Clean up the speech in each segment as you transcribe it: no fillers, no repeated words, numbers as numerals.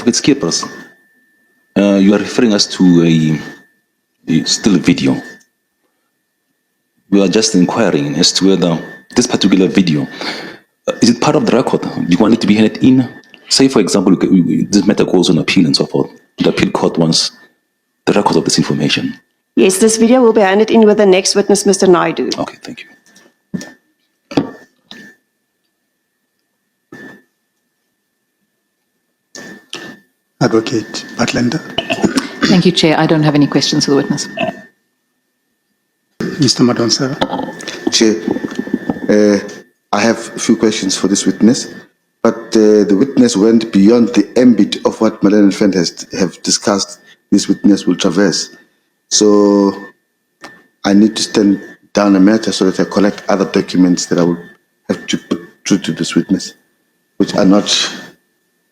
Advocate Skippers, you are referring us to a still video. We are just inquiring as to whether this particular video, is it part of the record? Do you want it to be handed in? Say, for example, this matter goes on appeal and so forth. The appeal court wants the record of this information. Yes, this video will be handed in with the next witness, Mr. Naidu. Okay, thank you. Advocate Batlender. Thank you, Chair. I don't have any questions for the witness. Mr. Madonsela. Chair, I have a few questions for this witness, but the witness went beyond the ambit of what Madam and Friend have discussed. This witness will traverse. So I need to stand down a matter so that I collect other documents that I will have to put through to this witness, which are not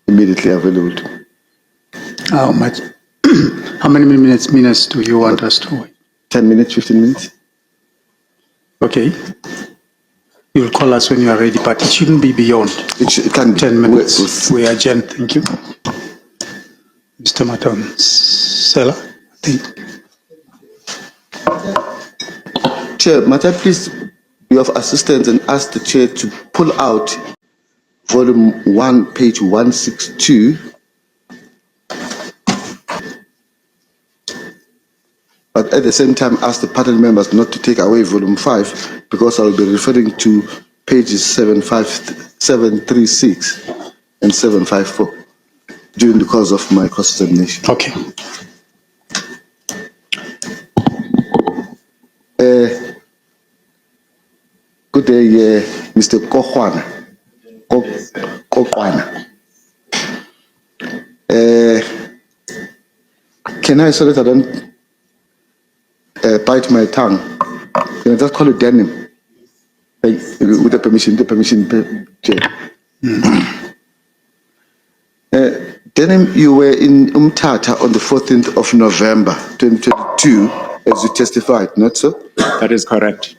immediately available. How much? How many minutes do you want us to wait? 10 minutes, 15 minutes? Okay. You'll call us when you are ready, but it shouldn't be beyond It can be. 10 minutes. We adjourn. Thank you. Mr. Madonsela, Chair, might I please be of assistance and ask the chair to pull out volume 1, page 162, but at the same time ask the panel members not to take away volume 5, because I'll be referring to pages 736 and 754 during the course of my cross-examination. okay. Good day, Mr. Kokwana. Can I, so that I don't bite my tongue, can I just call it Denim? With the permission, Chair. Denim, you were in Umtata on the 14th of November 2022, as you testified, not so? That is correct.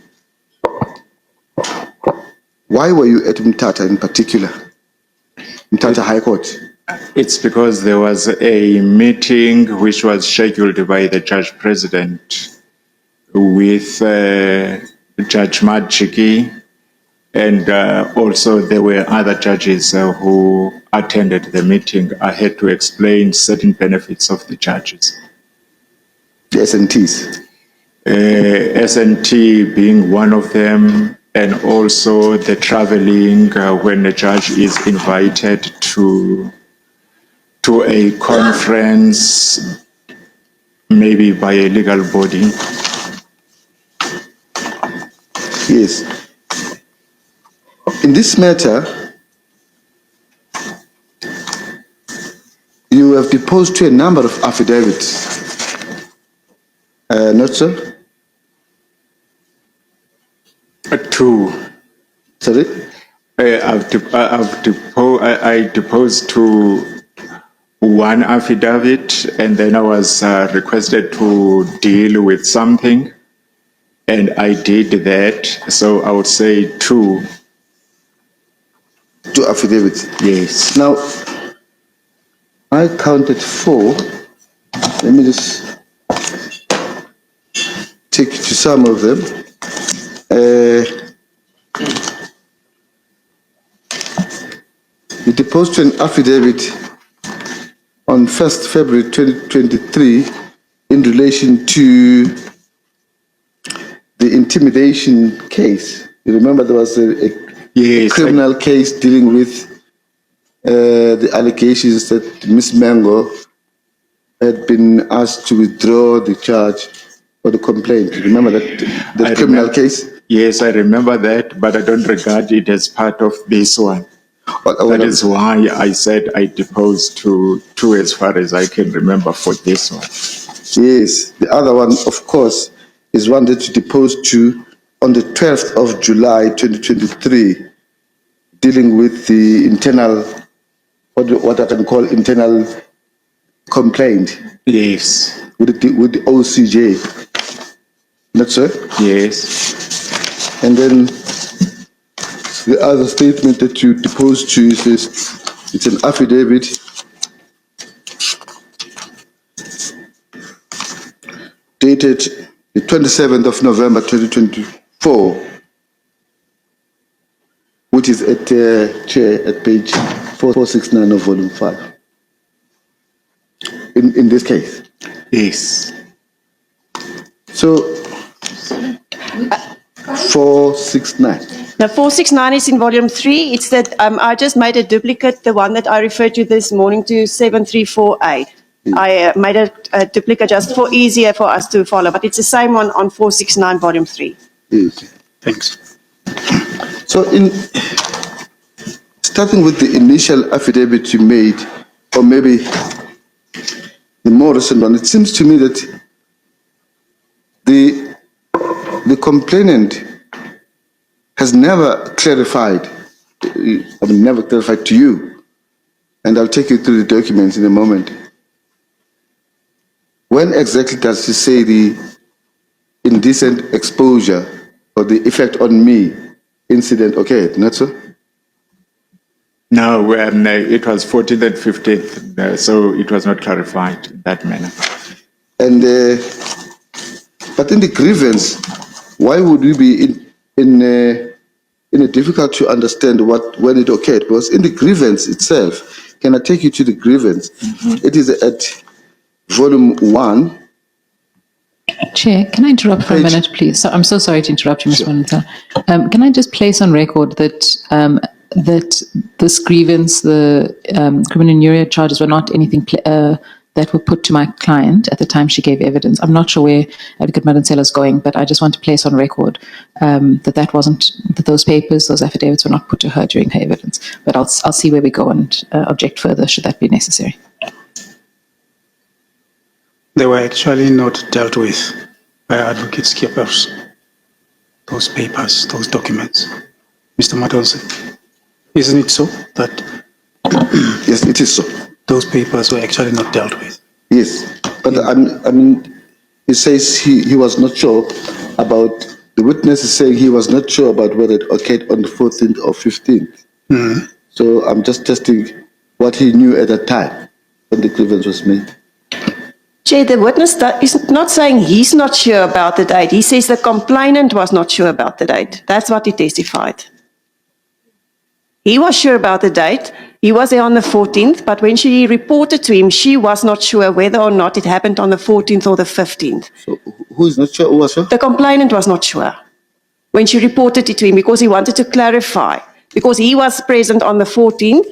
Why were you at Umtata in particular? Umtata High Court? It's because there was a meeting which was scheduled by the Judge President with Judge Majiki, and also there were other judges who attended the meeting. I had to explain certain benefits of the judges. The SNTs? SNT being one of them, and also the traveling when the judge is invited to a conference, maybe by a legal body. Yes. In this matter, you have deposed to a number of affidavits, not so? Two. Sorry? I deposed to one affidavit, and then I was requested to deal with something, and I did that. So I would say two. Two affidavits? Yes. Now, I counted 4. Let me just take you to some of them. You deposed an affidavit on 1st February 2023 in relation to the intimidation case. You remember there was a Yes, criminal case dealing with the allegations that Ms. Mengo had been asked to withdraw the charge or the complaint. You remember that criminal case? Yes, I remember that, but I don't regard it as part of this one. That is why I said I deposed to two as far as I can remember for this one. Yes, the other one, of course, is one that you deposed to on the 12th of July 2023, dealing with the internal, what I can call internal complaint. Yes. With the OCJ. Not so? Yes. And then the other statement that you deposed to is it's an affidavit dated the 27th of November 2024, which is at Chair at page 469 of volume 5. In this case. Yes. So 469. Now, 469 is in volume 3. It's that I just made a duplicate, the one that I referred to this morning to 7348. I made a duplicate just for easier for us to follow, but it's the same one on 469 volume 3. Yes. Thanks. So in starting with the initial affidavit you made, or maybe the more recent one, it seems to me that the complainant has never clarified, never clarified to you, and I'll take you through the documents in a moment. When exactly does he say the indecent exposure or the effect on me incident occurred, not so? No, it was 14th and 15th, so it was not clarified in that manner. And but in the grievance, why would we be in a difficult to understand when it occurred? Because in the grievance itself, can I take you to the grievance? Mm-hmm. It is at volume 1. Chair, can I interrupt for a minute, please? So, I'm so sorry to interrupt you, Ms. Madonsela. Can I just place on record that that this grievance, the criminal injury charges, were not anything that were put to my client at the time she gave evidence? I'm not sure where Advocate Madonsela is going, but I just want to place on record that those papers, those affidavits, were not put to her during her evidence. But I'll see where we go and object further should that be necessary. They were actually not dealt with by Advocate Skippers, those papers, those documents. Mr. Madonsela, isn't it so that Yes, it is so. those papers were actually not dealt with? Yes, but I mean, he says he was not sure about, the witness is saying he was not sure about whether it occurred on the 14th or 15th. Mm-hmm. So I'm just testing what he knew at that time when the grievance was made. Chair, the witness is not saying he's not sure about the date. He says the complainant was not sure about the date. That's what he testified. He was sure about the date. He was there on the 14th, but when she reported to him, she was not sure whether or not it happened on the 14th or the 15th. So who is not sure? Who was sure? The complainant was not sure when she reported it to him because he wanted to clarify. Because he was present on the 14th,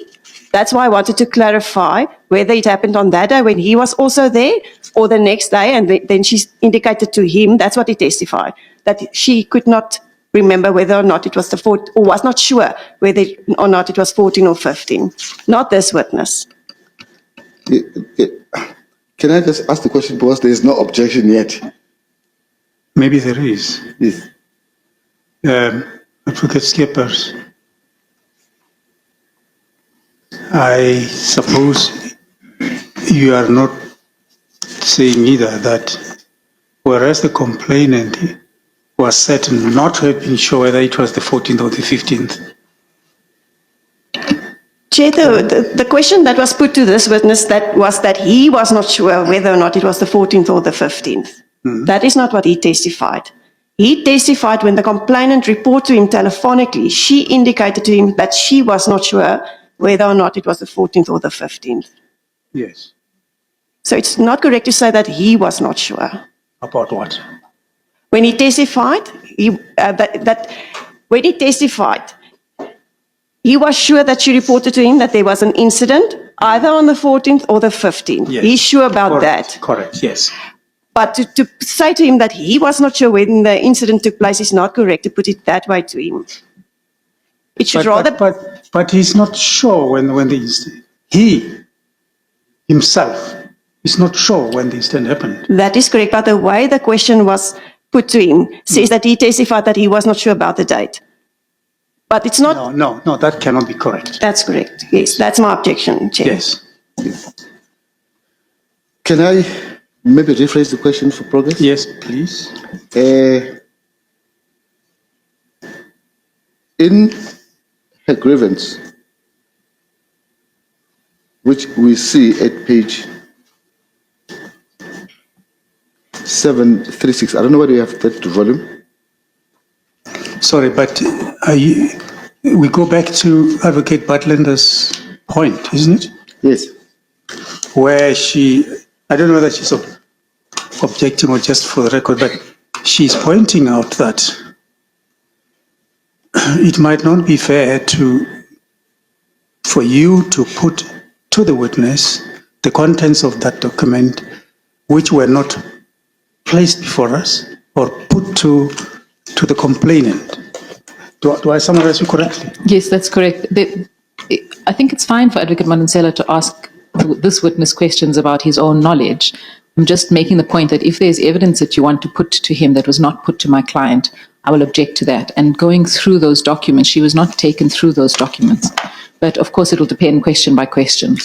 that's why I wanted to clarify whether it happened on that day when he was also there or the next day. And then she indicated to him, that's what he testified, that she could not remember whether or not it was the 14th, or was not sure whether or not it was 14 or 15. Not this witness. Can I just ask the question because there is no objection yet? Maybe there is. Yes. Advocate Skippers, I suppose you are not saying either that whereas the complainant was certain not to have been sure whether it was the 14th or the 15th. Chair, the question that was put to this witness was that he was not sure whether or not it was the 14th or the 15th. Mm-hmm. That is not what he testified. He testified when the complainant reported to him telephonically, she indicated to him that she was not sure whether or not it was the 14th or the 15th. Yes. So it's not correct to say that he was not sure. About what? When he testified, he was sure that she reported to him that there was an incident either on the 14th or the 15th. Yes. He's sure about Correct. that. Correct, yes. But to say to him that he was not sure when the incident took place is not correct to put it that way to him. It should But he's not sure when the incident. He himself is not sure when the incident happened. That is correct, but the way the question was put to him says that he testified that he was not sure about the date. But it's not... No, that cannot be correct. That's correct. Yes, that's my objection, Chair. Yes. Can I maybe rephrase the question for progress? Yes, please. In her grievance, which we see at page 736. I don't know whether you have that volume. Sorry, but we go back to Advocate Butlander's point, isn't it? Yes. Where I don't know whether she's objecting or just for the record, but she's pointing out that it might not be fair for you to put to the witness the contents of that document which were not placed before us or put to the complainant. Do I summarize you correctly? Yes, that's correct. I think it's fine for Advocate Madonsela to ask this witness questions about his own knowledge. I'm just making the point that if there's evidence that you want to put to him that was not put to my client, I will object to that. And going through those documents, she was not taken through those documents. But of course, it will depend question by question.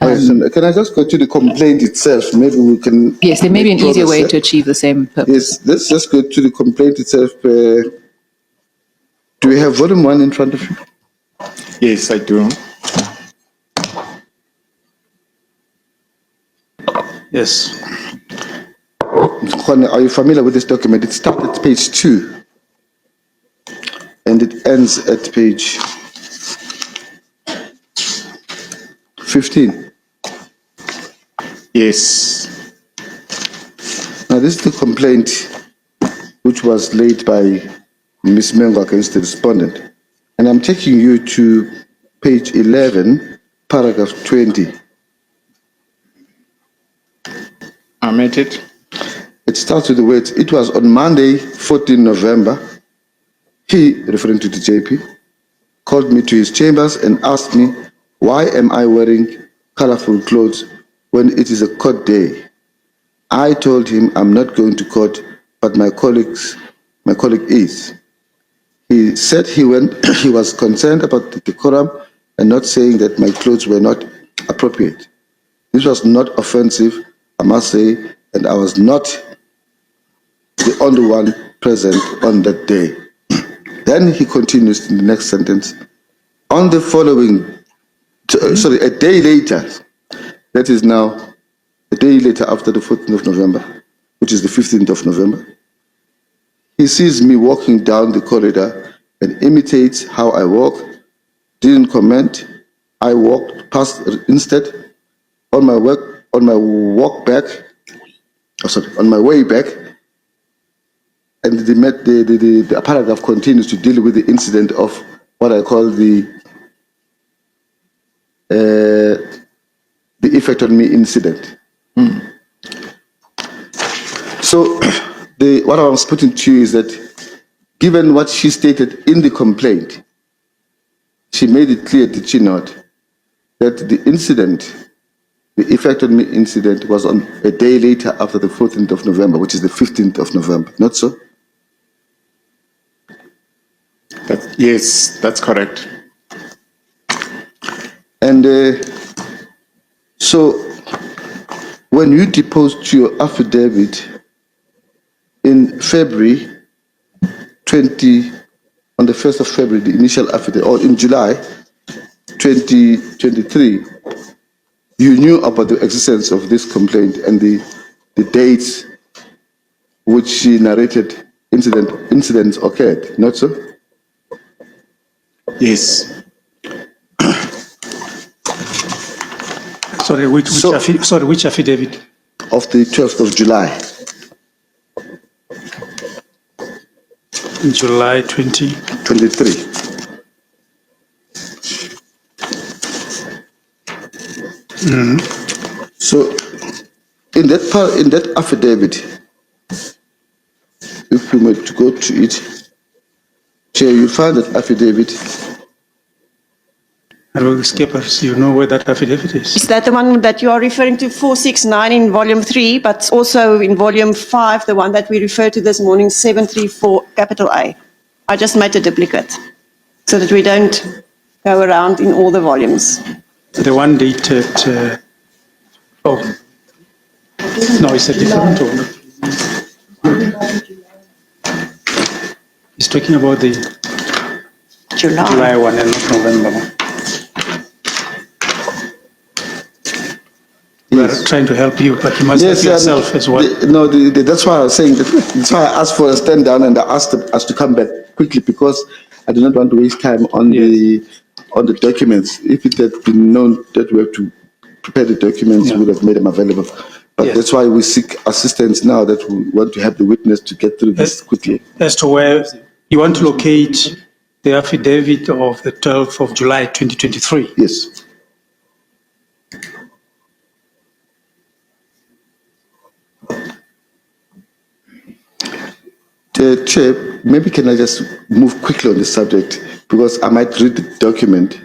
Can I just go to the complaint itself? Maybe we can... Yes, there may be an easier way to achieve the same purpose. Yes, let's just go to the complaint itself. Do we have volume 1 in front of you? Yes, I do. Yes. Are you familiar with this document? It starts at page 2 and it ends at page 15. Yes. Now, this is the complaint which was laid by Ms. Mengo against the respondent. And I'm taking you to page 11, paragraph 20. I'm at it. It starts with the words, it was on Monday, 14 November, he, referring to the JP, called me to his chambers and asked me, why am I wearing colorful clothes when it is a court day? I told him I'm not going to court, but my colleague is. He said he was concerned about the decorum and not saying that my clothes were not appropriate. This was not offensive, I must say, and I was not the only one present on that day. Then he continues in the next sentence. On the following, a day later, that is now a day later after the 14th of November, which is the 15th of November, he sees me walking down the corridor and imitates how I walk, didn't comment. I walked past instead. On my way back, and the paragraph continues to deal with the incident of what I call the effect on me incident. So what I was putting to you is that given what she stated in the complaint, she made it clear, did she not, that the incident, the effect on me incident was on a day later after the 14th of November, which is the 15th of November, not so? Yes, that's correct. And so when you deposed to your affidavit in February on the 1st of February, the initial affidavit, or in July 2023, you knew about the existence of this complaint and the dates which she narrated incidents occurred, not so? Yes. Sorry, which affidavit? Of the 12th of July. In July 2023. So, in that affidavit, if we were to go to it, Chair, you find that affidavit. Skippers, you know where that affidavit is? Is that the one that you are referring to, 469 in volume 3, but also in volume 5, the one that we referred to this morning, 734 capital A? I just made a duplicate so that we don't go around in all the volumes. The one dated, no, it's a different one. He's talking about the July one and not November one. We Yes. are trying to help you, but you must help yourself as well. That's why I was saying that. That's why I asked for a stand down and I asked us to come back quickly because I do not want to waste time on the documents. If it had been known that we have to prepare the documents, we would have made them available. But that's why we seek assistance now that we want to have the witness to get through this quickly. As to where you want to locate the affidavit of the 12th of July 2023. Yes. Chair, maybe can I just move quickly on this subject because I might read the document.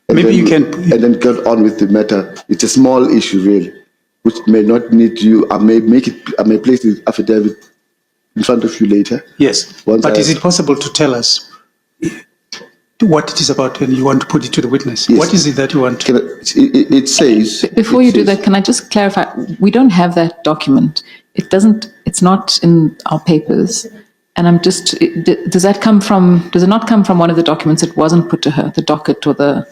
Maybe you can. And then get on with the matter. It's a small issue, really, which may not need you. I may place the affidavit in front of you later. Yes, but is it possible to tell us what it is about when you want to put it to the witness? Yes. What is it that you want? It says. Before you do that, can I just clarify? We don't have that document. It's not in our papers. And I'm just, does it not come from one of the documents that wasn't put to her, the docket or the,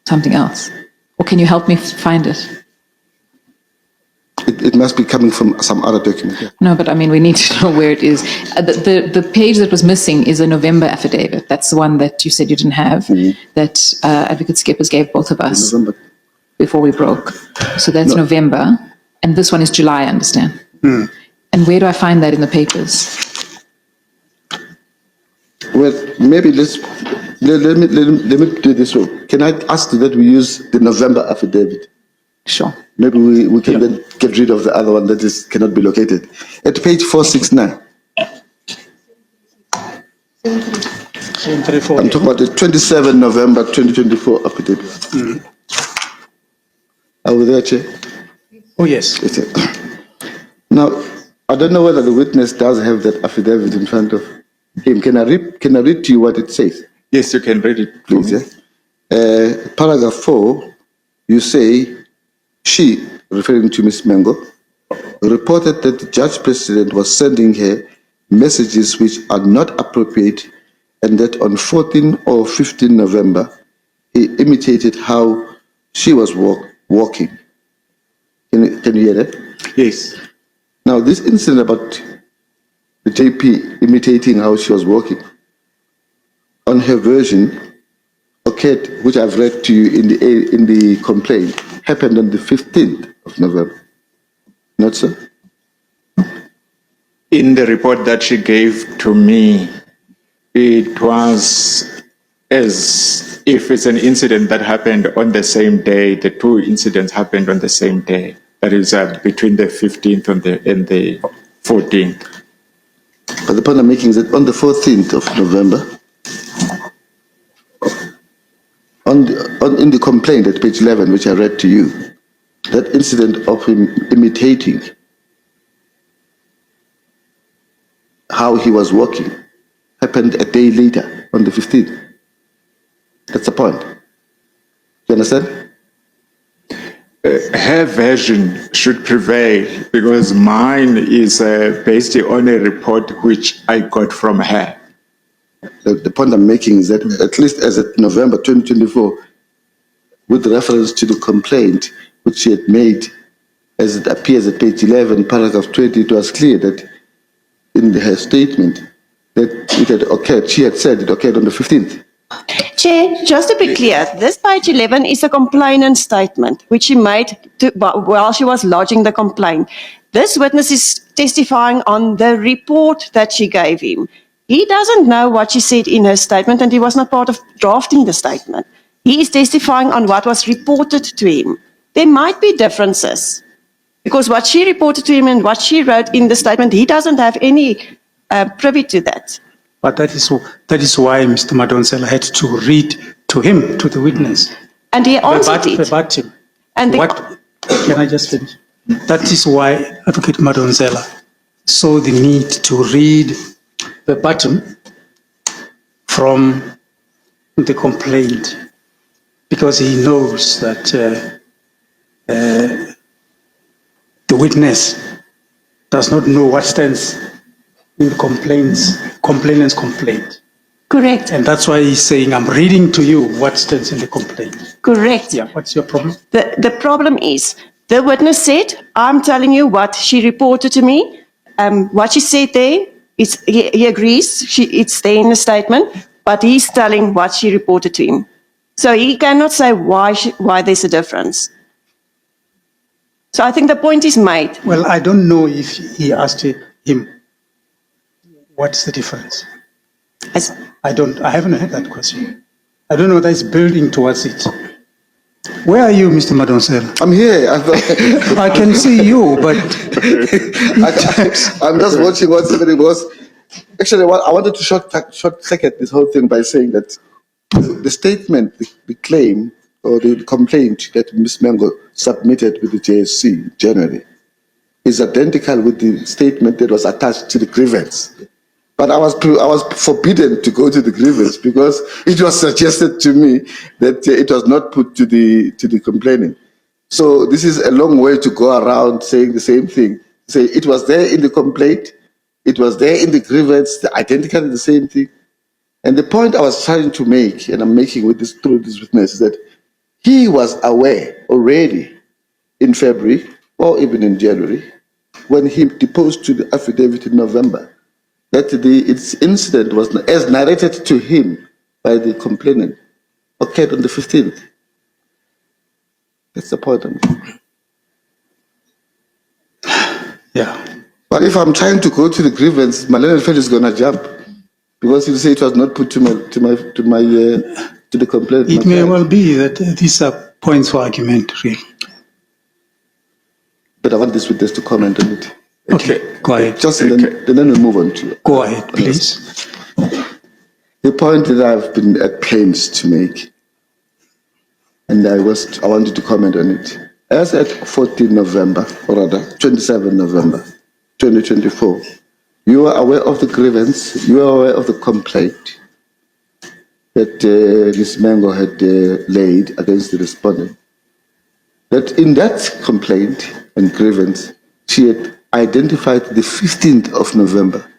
something else? Or can you help me find it? It must be coming from some other document. Yeah. No, but I mean, we need to know where it is. The page that was missing is a November affidavit. That's the one that you said you didn't have, that Advocate Skeppers gave both of us before we broke. So that's November, and this one is July, I understand. And where do I find that in the papers? Well, maybe let me do this way. Can I ask that we use the November affidavit? Sure. Maybe we can then get rid of the other one that cannot be located. At page 469. I'm talking about the 27 November 2024 affidavit. Are we there, Chair? Oh, yes. Now, I don't know whether the witness does have that affidavit in front of him. Can I read to you what it says? Yes, you can read it, Please. Yeah? Paragraph 4, you say, she, referring to Ms. Mengo, reported that the judge president was sending her messages which are not appropriate and that on 14 or 15 November, he imitated how she was walking. Can you hear that? Yes. Now, this incident about the JP imitating how she was walking, on her version, occurred, which I've read to you in the complaint, happened on the 15th of November. Not so? In the report that she gave to me, it was as if it's an incident that happened on the same day. The two incidents happened on the same day. That is between the 15th and the 14th. But the point I'm making is that on the 14th of November, in the complaint at page 11, which I read to you, that incident of him imitating how he was walking happened a day later on the 15th. That's the point. Do you understand? Her version should prevail because mine is based on a report which I got from her. The point I'm making is that at least as of November 2024, with reference to the complaint which she had made, as it appears at page 11, paragraph 20, it was clear that in her statement that it had occurred, she had said it occurred on the 15th. Chair, just to be clear, this page 11 is a complainant statement which she made while she was lodging the complaint. This witness is testifying on the report that she gave him. He doesn't know what she said in her statement and he was not part of drafting the statement. He is testifying on what was reported to him. There might be differences because what she reported to him and what she wrote in the statement, he doesn't have any privy to that. But that is why Mr. Madonsela had to read to him, to the witness. And he answered it. Verbatim. And Can I just finish? That is why Advocate Madonsela saw the need to read verbatim from the complaint because he knows that the witness does not know what stands in the complainant's complaint. Correct. And that's why he's saying, I'm reading to you what stands in the complaint. Correct. Yeah, what's your problem? The problem is, the witness said, I'm telling you what she reported to me. What she said there, he agrees, it's there in the statement, but he's telling what she reported to him. So he cannot say why there's a difference. So I think the point is made. Well, I don't know if he asked him, what's the difference? As- I haven't heard that question. I don't know whether it's building towards it. Where are you, Mr. Madonsela? I'm here. I can see you, but I'm just watching what's happening. Because actually, I wanted to short circuit this whole thing by saying that the statement, the claim, or the complaint that Ms. Mengo submitted with the JSC in January is identical with the statement that was attached to the grievance. But I was forbidden to go to the grievance because it was suggested to me that it was not put to the complaining. So this is a long way to go around saying the same thing. Say it was there in the complaint, it was there in the grievance, identically the same thing. And the point I was trying to make, and I'm making with this through this witness, is that he was aware already in February or even in January when he deposed to the affidavit in November that its incident was, as narrated to him by the complainant, occurred on the 15th. That's the point I'm making. yeah. But if I'm trying to go to the grievance, my learned friend is gonna jump because he'll say it was not put to the complaint. It may well be that these are points for argument, really. But I want this witness to comment on it. Okay, go ahead. Just then we'll move on to it. Go ahead, please. The point that I've been at pains to make, and I wanted to comment on it. As at 14 November, or rather 27 November 2024, you are aware of the grievance, you are aware of the complaint that Ms. Mengo had laid against the respondent. That in that complaint and grievance, she had identified the 15th of November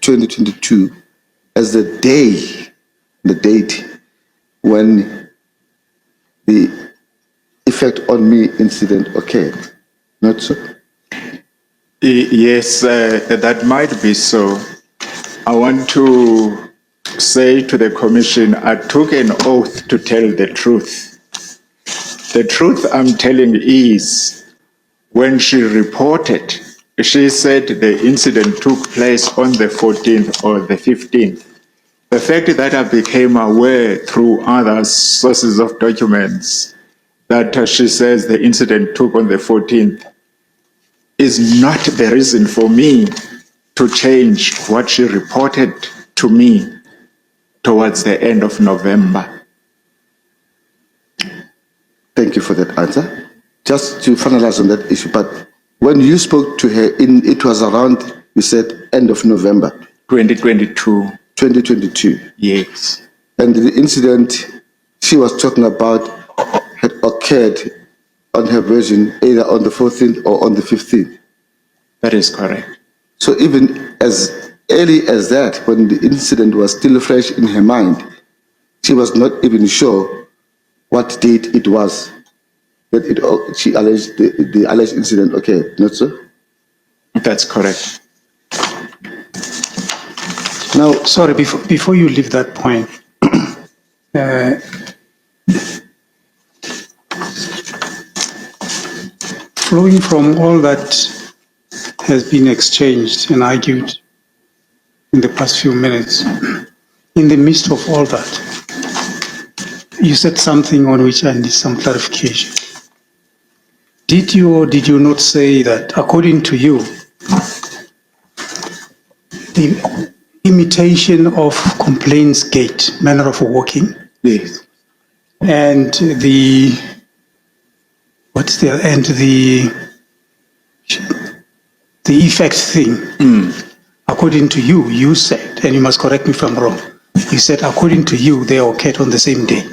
2022 as the date when the effect on me incident occurred. Not so? Yes, that might be so. I want to say to the commission, I took an oath to tell the truth. The truth I'm telling is, when she reported, she said the incident took place on the 14th or the 15th. The fact that I became aware through other sources of documents that she says the incident took on the 14th is not the reason for me to change what she reported to me towards the end of November. Thank you for that answer. Just to finalize on that issue, but when you spoke to her, it was around, you said, end of November. 2022. 2022. Yes. And the incident she was talking about had occurred on her version either on the 14th or on the 15th. That is correct. So even as early as that, when the incident was still fresh in her mind, she was not even sure what date it was that she alleged the alleged incident occurred, not so? That's correct. Now, sorry, before you leave that point, flowing from all that has been exchanged and argued in the past few minutes, in the midst of all that, you said something on which I need some clarification. Did you or did you not say that, according to you, the imitation of complaints gate, manner of working, Yes. and the effect thing, according to you, you said, and you must correct me if I'm wrong, you said according to you, they occurred on the same day.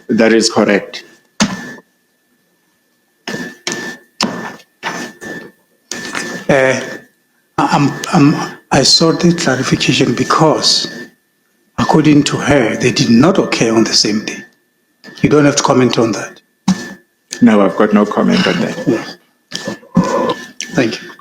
That is correct. I sought the clarification because according to her, they did not occur on the same day. You don't have to comment on that. No, I've got no comment on that. Yes. Thank you.